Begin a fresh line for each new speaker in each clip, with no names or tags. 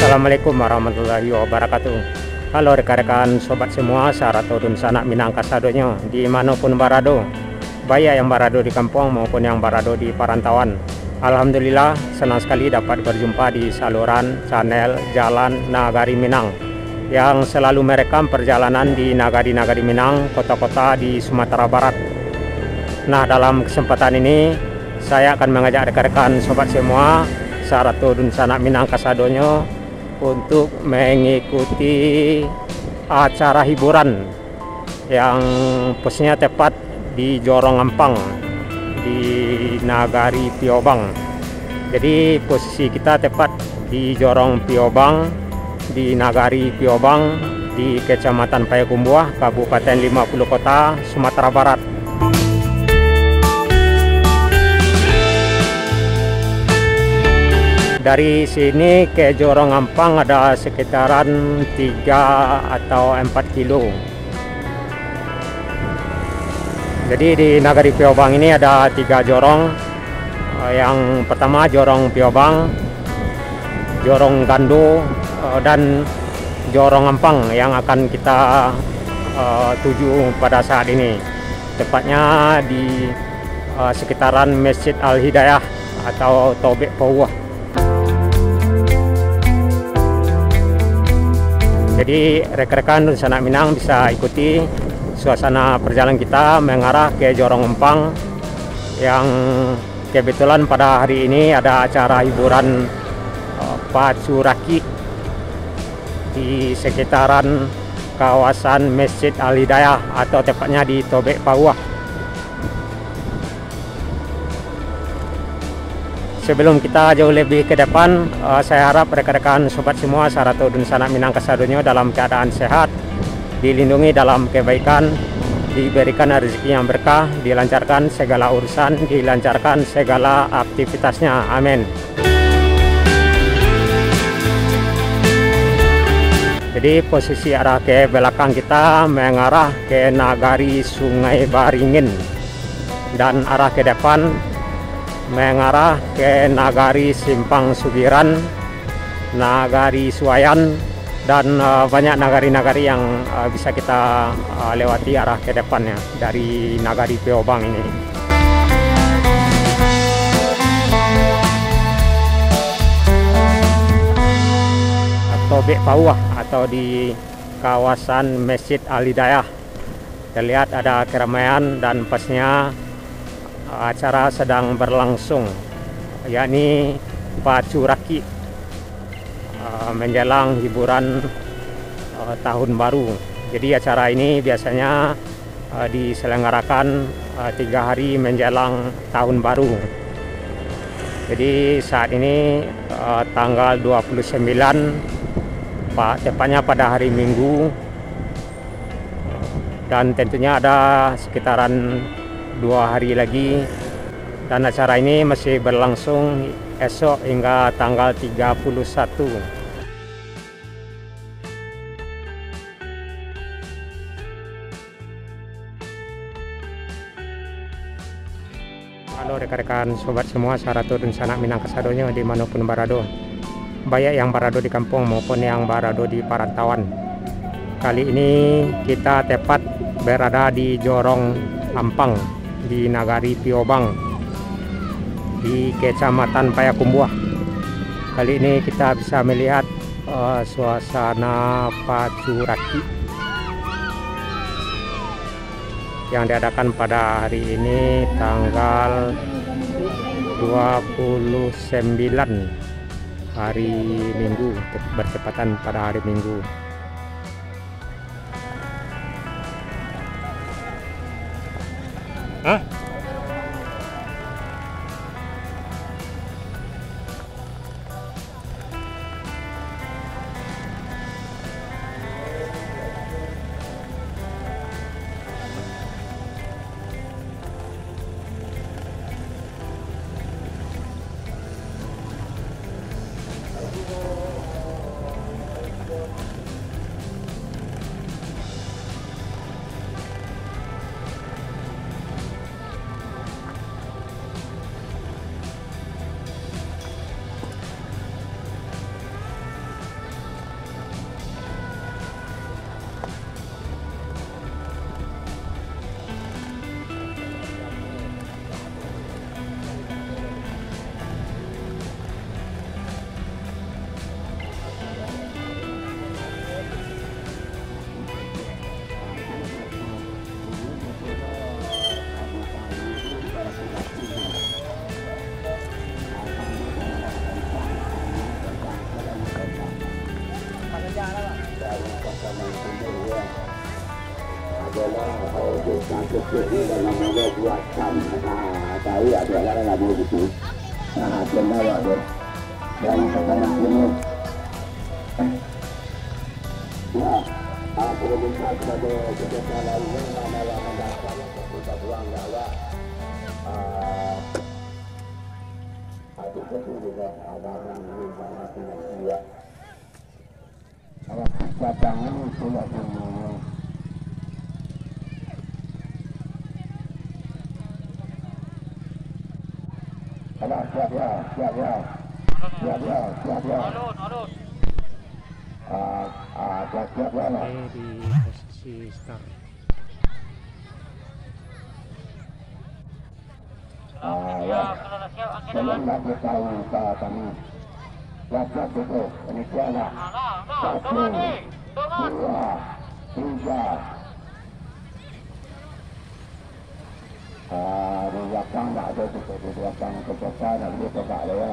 Assalamualaikum warahmatullahi wabarakatuh. Halo rekan-rekan sobat semua, saratodun sanak minang kasadonyo dimanapun barado, baik yang barado di kampung maupun yang barado di perantauan. Alhamdulillah senang sekali dapat berjumpa di saluran channel Jalan Nagari Minang yang selalu merekam perjalanan di nagari-nagari Minang, kota-kota di Sumatera Barat. Nah, dalam kesempatan ini saya akan mengajak rekan-rekan sobat semua saratodun sanak minang kasadonyo untuk mengikuti acara hiburan yang posnya tepat di Jorong Ampang di Nagari Piobang. Jadi posisi kita tepat di Jorong Piobang di Nagari Piobang di Kecamatan Payakumbuh, Kabupaten 50 Kota, Sumatera Barat. Dari sini ke Jorong Ampang ada sekitaran 3 atau 4 kilo. Jadi di Nagari Piobang ini ada 3 jorong. Yang pertama Jorong Piobang, Jorong Gando, dan Jorong Ampang yang akan kita tuju pada saat ini. Tepatnya di sekitaran Masjid Al-Hidayah atau Tobek Pauah. Jadi rekan-rekan sanak minang bisa ikuti suasana perjalanan kita mengarah ke Jorong Ampang yang kebetulan pada hari ini ada acara hiburan pacu raki di sekitaran kawasan Masjid Al-Hidayah atau tepatnya di Tobek Pauah. Sebelum kita jauh lebih ke depan, saya harap rekan-rekan sobat semua saratodun sanak minang kasadonyo dalam keadaan sehat, dilindungi dalam kebaikan, diberikan rezeki yang berkah, dilancarkan segala urusan, dilancarkan segala aktivitasnya. Amin. Jadi posisi arah ke belakang kita mengarah ke Nagari Sungai Baringin, dan arah ke depan mengarah ke Nagari Simpang Sugiran, Nagari Suayan, dan banyak nagari-nagari yang bisa kita lewati arah ke depannya dari Nagari Piobang ini. Tobek Pauah atau di kawasan Masjid Al-Hidayah. Terlihat ada keramaian dan pasnya acara sedang berlangsung, yakni pacu raki menjelang hiburan tahun baru. Jadi acara ini biasanya diselenggarakan 3 hari menjelang tahun baru. Jadi saat ini tanggal 29, tepatnya pada hari Minggu, dan tentunya ada sekitaran 2 hari lagi, dan acara ini masih berlangsung esok hingga tanggal 31. Halo rekan-rekan sobat semua saratodun sanak minang kasadonyo dimanapun barado, baik yang barado di kampung maupun yang barado di perantauan. Kali ini kita tepat berada di Jorong Ampang di Nagari Piobang di Kecamatan Payakumbuh. Kali ini kita bisa melihat suasana pacu raki yang diadakan pada hari ini tanggal 29 hari Minggu, bertepatan pada hari Minggu.
satu ini dalam nomor 2 jam. Nah, tahu ada orang nggak mau gitu. Nah, benar ada. Dan sekarang ini, ya, aku minta kepada kita sekalian mana yang mendaftar untuk kita buang nyawa. Aku juga ada orang yang sangat tidak. Kalau cadangan itu nggak punya. Ada siap ya.
Alun.
Siap ya.
Di posisi start.
Ya. Tolong bagi tahu kami. Siap cukup. Ini siapa? 1, 2, 3. Di belakang tak ada cukup. Di belakang kecocokan ada tak ada ya.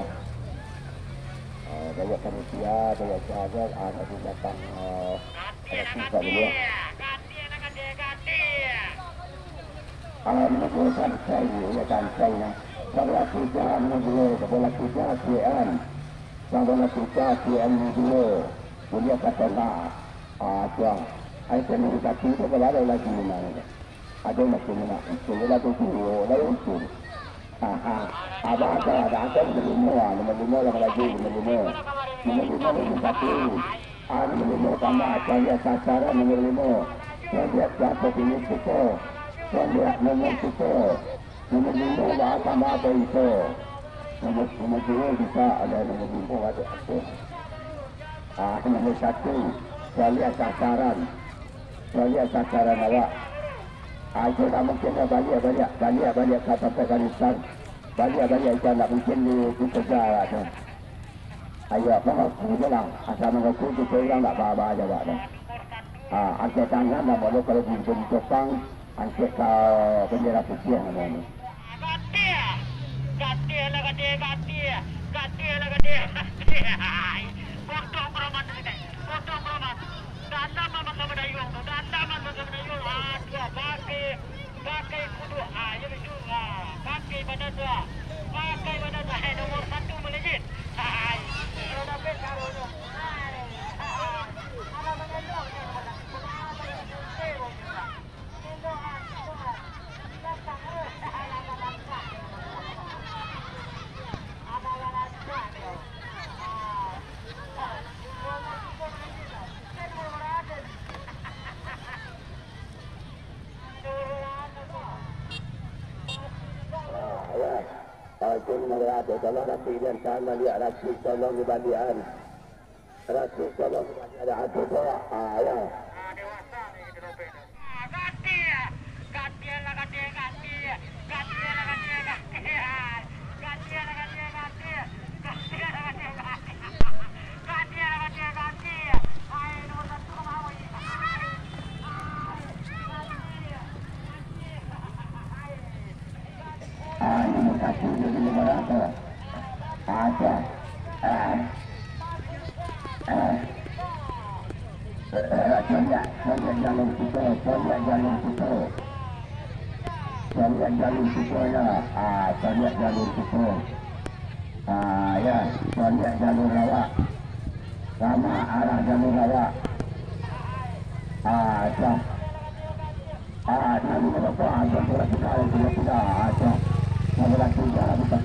Banyak manusia, banyak sahabat, ada di belakang ada susah dulu. Mengumpulkan saya, kan saya. Kalau kita dulu, kalau kita kian, kalau kita kian dulu, dia kata tuang. Saya ni kata itu kalau ada lagi mana? Ada macam mana? Semula tu lain tu. Ada semua lagi nomor satu. Nomor tambah saya sasaran nomor 5. Saya dapat ini cukup. Saya nomor cukup. Nomor 5 dah tambah apa itu? Nomor 2 bisa ada nomor 5 ada apa? Nomor 1 saya lihat sasaran. Saya sasaran awak. Itu tak mungkin banyak kata Afghanistan. Banyak ikan tak mungkin dikejar lah. Ayo, mengaku je lah. Asal mengaku kita orang tak apa-apa aja buat dah. Angkat tangan dah boleh kalau di Jepang, angkat ke bendera putih nama ni. Gatia lah. Potong keramat ni. Datang memang ke Medayung. Dia pakai kudu. Ya betul. Pakai badan tu. Nomor 1 melejit. Kalau dapat karunya. Ada mengelak. Alaikum warahmatullahi wabarakatuh. Dan sana lihat Rasul tolong di bandian. Rasul tolong di bandian. Ada aku bawa. Ya. Dewasa ni kita dapat. Nomor 1 jadi nomor apa? Ada. Saya jalur kita ya. Saya jalur lawak. Sama arah jalur lawak. Jalur berapa? Jalur sudah ada. Saudara kita buka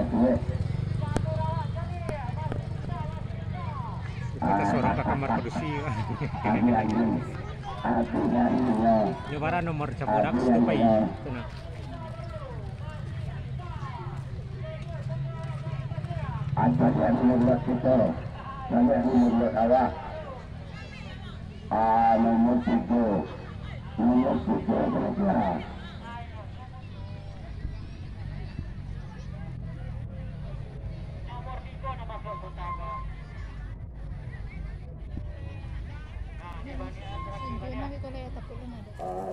tulis.
Kita seorang ke kamar produksi. Nyobara nomor cabudak setupai.
Ada yang menurut kita, ada yang menurut awak. Nomor 7 berapa?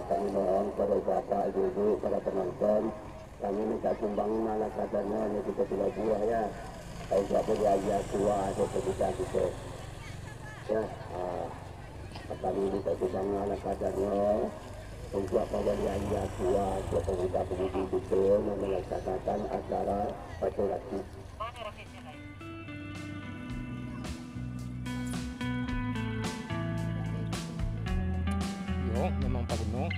Kami mohon kepada Bapak, Ibu, para penonton, kami minta sumbangan ala kadarnya yang kita tidak buah ya. Kalau siapa dia ayah tua atau perbisa kita. Ya, kami minta sumbangan ala kadarnya. untuk pemberiannya kuat untuk pemuda-pemudi betul melaksanakan acara pacu-raci.
Yo, memang Pak Gunung.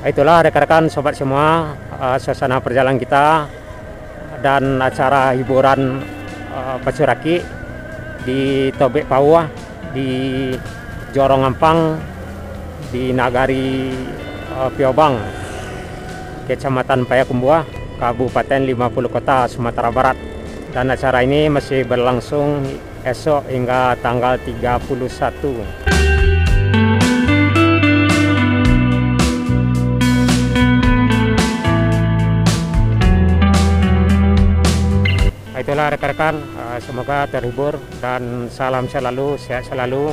Itulah rekan-rekan sobat semua, suasana perjalanan kita dan acara hiburan pacu raki di Tobek Pauah, di Jorong Ampang, di Nagari Piobang, Kecamatan Payakumbuh, Kabupaten 50 Kota, Sumatera Barat. Dan acara ini masih berlangsung esok hingga tanggal 31. Itulah rekan-rekan, semoga terhibur dan salam selalu, sehat selalu.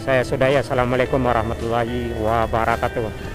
Saya sudahi, assalamualaikum warahmatullahi wabarakatuh.